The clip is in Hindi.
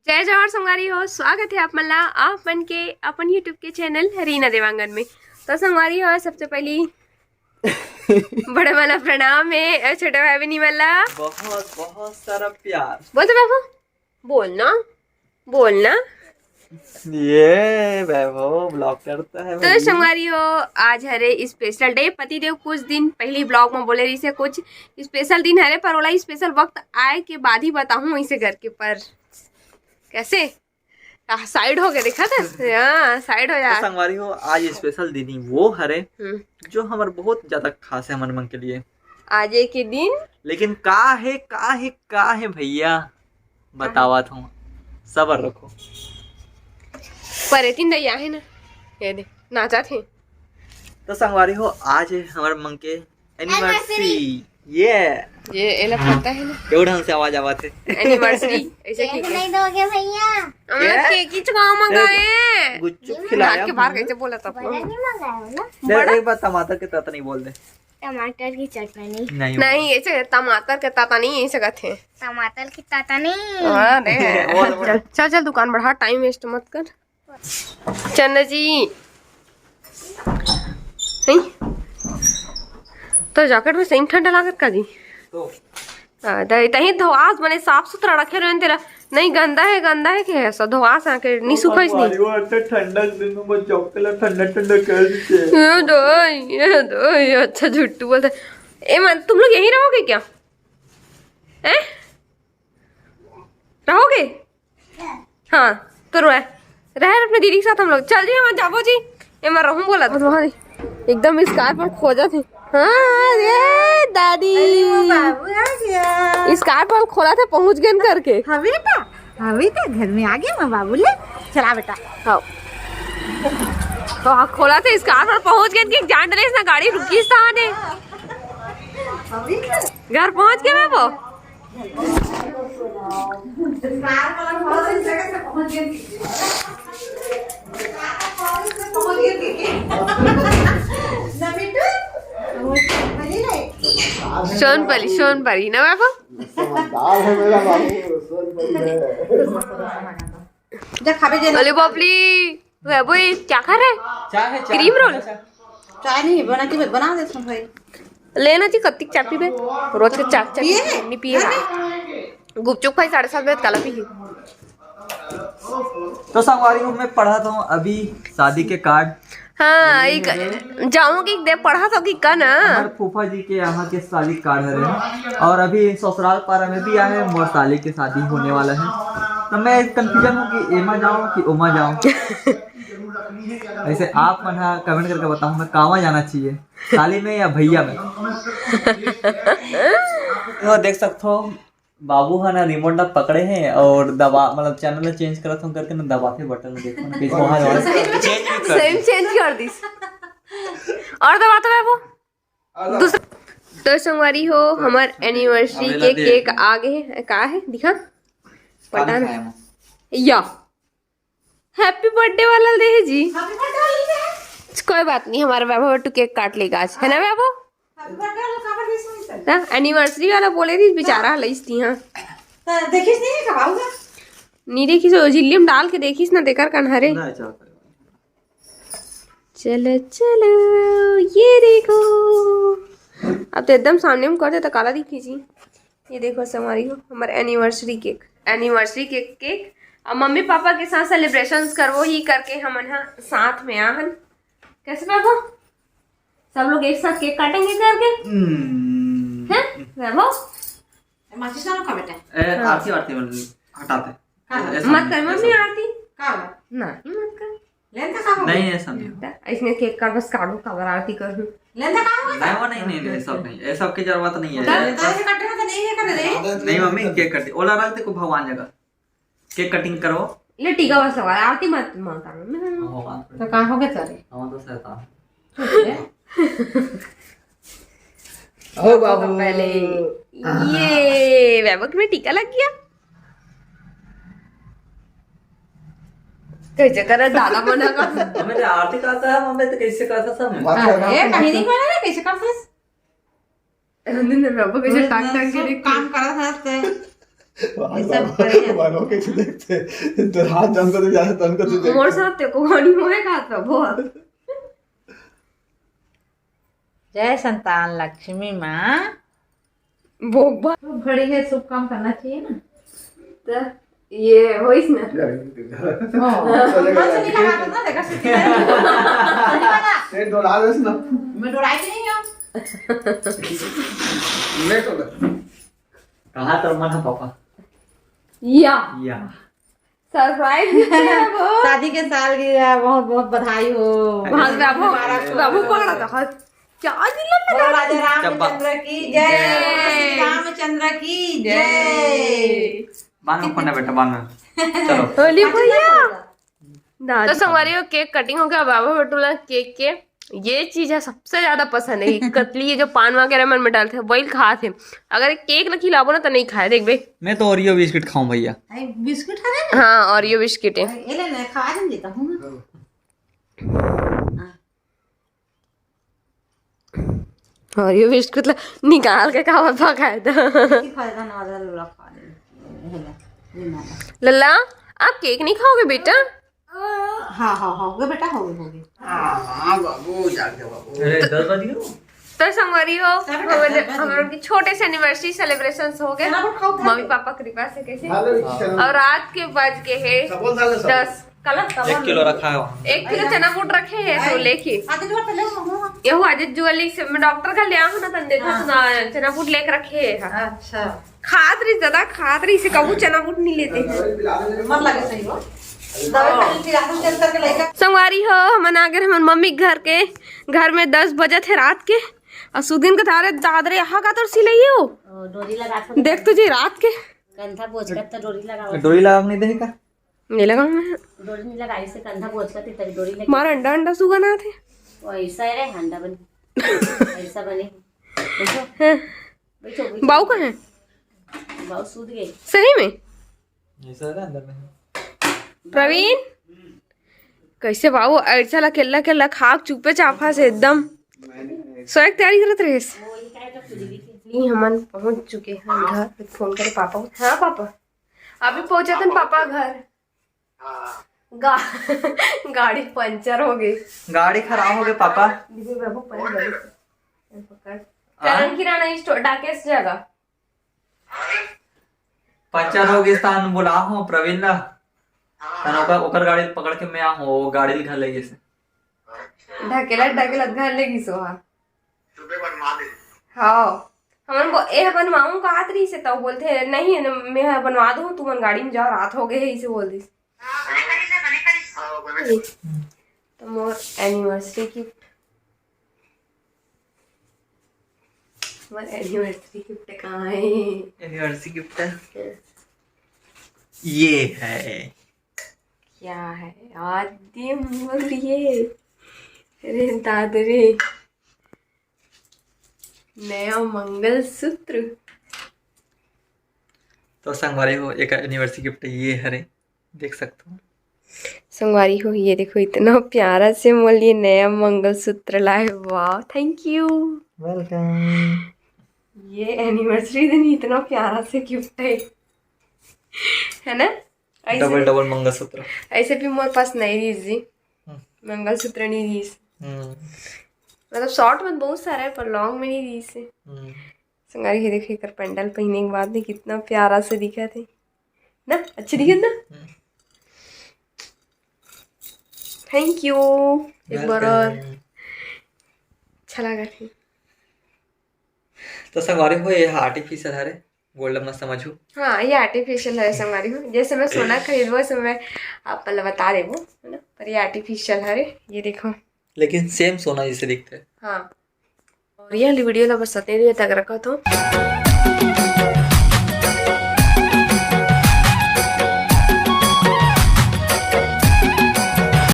जय जवाहर संगवारी हो, स्वागत है आप मल्ला आप मन के अपन यूट्यूब के चैनल रीना देवांगन में। तो संगवारी हो, सबसे पहली बड़े वाला प्रणाम है, छोटे भाई बहनी वाला बहुत बहुत सारा प्यार। बोल तो बाबू, बोलना बोलना। ये वैभव ब्लॉग करता है। तो संगवारी हो, आज हरे स्पेशल डे। पतिदेव कुछ दिन पहले ब्लॉग में बोले रही से कुछ स्पेशल दिन हरे, पर वाला स्पेशल वक्त आए के बाद ही बताऊं इसे घर के पर कैसे साइड हो गया, देखा था साइड हो जा। संगवारी हो, आज स्पेशल दिन ही वो हरे जो हमारे बहुत ज्यादा खास है मन मन के लिए आज के दिन। लेकिन का है भैया बतावा था, सबर रखो। पर तीन दैया है ना, ये दे नाचा थे। तो संगवारी हो, आज है हमारे मन के एनिवर्सरी। ये एला पता है ना, क्यों ढंग से आवाज आवा थे एनिवर्सरी ऐसे ठीक है। नहीं दोगे भैया? हमने केक ही चुका मंगाए, गुच्चू खिलाया के बाहर कैसे बोला था बड़ा नहीं मंगाया हो ना? एक बार टमाटर के तत नहीं बोल दे। टमाटर की चटनी नहीं ऐसे टमाटर के ताता नहीं ऐसे कहते हैं। टमाटर की ताता नहीं। अरे चल चल दुकान बढ़ा, टाइम वेस्ट मत कर। चन्ना जी नहीं तो जैकेट में सही ठंडा लागत का जी। तो तही धोआस बने साफ सुथरा रखे रहे तेरा, नहीं गंदा है कि ऐसा धोआस आके नहीं सुखाइस नहीं। वो अच्छा ठंडा दिन में वो चौकला ठंडा ठंडा कर देते ये दो ये अच्छा झुट्टू बोलते। ए मन तुम लोग यहीं रहोगे क्या? हैं रहोगे? हाँ तो रहे अपने दीदी के साथ हम लोग चल जी। हम जाबो जी, ए मैं रहूं बोला तो तुम्हारी एकदम स्कार्फ पर खोजा थे। हाँ ये दादी स्कार्फ पर खोला था, पहुंच गए करके। हाँ बेटा, हाँ बेटा घर में आ गया मैं बाबू ले। चला बेटा हाँ तो खोला था स्कार्फ पर पहुंच गए कि जान डले ना गाड़ी रुकी था आने। घर पहुंच गए मैं वो सोनपरी ना बाबा। अरे बापली वही क्या खा रहे? क्रीम रोल चाय नहीं बना के बना देता हूँ भाई। लेना चाहिए कत्ती चाय पी रोज के चाय नहीं पिए। गुपचुप भाई 7:30 बजे काला पी। तो संगवारी हूँ, मैं पढ़ा था अभी शादी के कार्ड। हाँ एक जाऊंगी दे पढ़ा था कि का ना हमारे फूफा जी के यहाँ के शादी कार्ड है, और अभी ससुराल पारा में भी आया है, मोर साली की शादी होने वाला है। तो मैं कंफ्यूजन हूँ कि एमा जाऊँ कि ओमा जाऊँ। ऐसे आप मन कमेंट करके बताऊँ मैं कहाँ जाना चाहिए, साली में या भैया में। तो देख सकते हो बाबू है ना रिमोट ना पकड़े हैं और दबा मतलब चैनल चेंज करत हूं करके ना दबाते बटन में देखो ना किस वहां चेंज कर दी और दबा तो वो दूसरा। तो संगवारी हो, हमार एनिवर्सरी के केक आगे है का है दिखा पता ना या हैप्पी बर्थडे वाला दे जी। कोई बात नहीं, हमारा वैभव टू केक काट लेगा आज, है ना वैभव? एनिवर्सरी वाला बोले थी बेचारा लईस थी। हाँ देखिस नहीं खवाऊंगा नहीं देखिस, झिल्ली में डाल के देखिस ना देकर कन्हरे। चलो चलो ये देखो, अब तो एकदम सामने में कर दे तो काला दिखी जी। ये देखो हमारी हो हमारे एनिवर्सरी केक अब मम्मी पापा के साथ सेलिब्रेशंस करवो ही करके हम साथ में आहन। कैसे बाबू सब लोग एक साथ केक काटेंगे करके हैं वैभव? माचिस ना खा बेटा। आरती हटाते मत कर मम्मी आरती का नहीं मत कर। लेंदा का नहीं ऐसा नहीं, इसने केक का बस काटो कवर आरती कर लेंदा का नहीं वो नहीं सब नहीं, ये सब की जरूरत नहीं है। ऐसे कटना तो नहीं है कर दे। नहीं मम्मी केक कटी ओला रख दे को भगवान जगह केक कटिंग करो ले टीका बस सवाल आरती मत कर भगवान तो कहां हो गए सारे? हम तो शैतान ओ बाबू पहले ये वैभव में टीका लग गया। कैसे करे दादा बना का हमें आरती करता है मम्मी तो कैसे करता सब ए कहीं नहीं बना ना कैसे करता है? वैभव कैसे टाक टाक के काम करा था वालों के देखते तो हाथ जम को तो ज्यादा तन को तो मोर साथ ते को गानी मोए खात बा बहुत। जय संतान लक्ष्मी माँ। बोबा तो घड़ी है, शुभ काम करना चाहिए ना। तो ये होइस ना सेट डोला दे ना मैं डोलाई नहीं हूँ। ले तो कहां तर मन है पापा या सरप्राइज वो शादी के साल की बहुत बहुत बधाई हो। बहुत बाबू बाबू पकड़ा था क्या दिल लगा राजा रामचंद्र की जय, रामचंद्र की जय। बांधो कोना बेटा बांधो चलो होली भैया। तो संगवारियों केक कटिंग हो गया। बाबा बटूला केक के ये चीज है सबसे ज्यादा पसंद है, कतली ये जो पान वगैरह मन में डालते हैं वही खाते हैं। अगर केक न खिलाबो ना तो नहीं खाए। देख भाई मैं तो ओरियो बिस्किट खाऊं भैया। बिस्कुट है ना। हाँ और ये बिस्किट है। ये ले, मैं खा नहीं देता हूँ ना। और ये बिस्कुट निकाल के खावा पकाया था। फायदा ना वाला लोला खा ले। लल्ला आप केक नहीं खाओगे बेटा? हाँ हो गए बेटा, हो गए। हां बाबू जाग जा बाबू। अरे 10 बज गए। तो संगवारी हो हम लोग की छोटे से एनिवर्सरी सेलिब्रेशन हो गए मम्मी पापा कृपा से कैसे। और रात के बज के है 10। कल 1 किलो रखा है 1 किलो चना बूट रखे हैं तो लेके ये आज जुअली से मैं डॉक्टर का ले आऊं ना तन देखा तो चना बूट लेके रखे है। अच्छा खातरी ज्यादा खातरी से कबू चना बूट नहीं लेते हैं। मन लगे सही हो। संगवारी हो हमन आगे हमन मम्मी घर में 10 बजे थे रात के और सुदिन के तारे दादरे यहाँ का तो सिलइए हो डोरी लगा देख तुझे रात के कंधा बोझ कर तो डोरी लगा। डोरी लगा नहीं देगा नहीं लगा मैं डोरी नहीं लगाई से कंधा बोझ कर तब डोरी लगी। मारा अंडा अंडा सुगा ना थे वो ऐसा है रे अंडा बनी ऐसा बने। बैठो बाऊ का है बाऊ सूद गई सही में ऐसा है अंदर में। प्रवीण कैसे बाबू ऐसा अकेला अकेला खाक चुपे चाफा से एकदम सोए की तैयारी करत रहे। हमन पहुंच चुके हैं घर। फोन करे पापा को। हाँ पापा अभी पहुंचे थे पापा घर। गाड़ी पंचर हो गई। गाड़ी खराब हो गई पापा। बाबू करण किराना स्टोर डाकेश जगह पंचर हो गई स्थान बुला हूं प्रवीण ना तन ओकर गाड़ी पकड़ के मैं आऊं गाड़ी घर ले से ढकेला घर लेगी सोहा सुबह बनवा दे। हाँ हमन को ए बनवाऊं का आतरी से तो बोलते नहीं मैं बनवा दूं तू मन गाड़ी में जाओ रात हो गए इसे बोल दी। तो मोर एनिवर्सरी गिफ्ट एनिवर्सरी गिफ्ट कहाँ है? एनिवर्सरी गिफ्ट है ये है। क्या है आदि मोर ये रे दादरे नया मंगलसूत्र। तो संगवारी हो एक एनिवर्सरी गिफ्ट ये है रे देख सकते हो। संगवारी हो ये देखो इतना प्यारा से मोल ये नया मंगलसूत्र लाए। वाह थैंक यू वेलकम। ये एनिवर्सरी दिन इतना प्यारा से गिफ्ट है ना। डबल डबल मंगलसूत्र ऐसे भी मेरे पास नहीं रही जी मंगलसूत्र नहीं रही मतलब शॉर्ट में बहुत सारा है पर लॉन्ग में नहीं रही से। संगारी ये देखिए कर पेंडल पहनने के बाद भी कितना प्यारा से दिखा थे ना। अच्छे दिखे ना। थैंक यू एक बार और अच्छा लगा थी। तो संगवारी हो ये आर्टिफिशियल है रे गोल्ड मत समझो। हाँ ये आर्टिफिशियल है संगवारी हो। जैसे मैं सोना खरीदो वैसे मैं आप बता रहे वो है ना पर ये आर्टिफिशियल है रे। ये देखो लेकिन सेम सोना जैसे दिखते हैं। हाँ और ये वीडियो ला बस सते तक रखा तो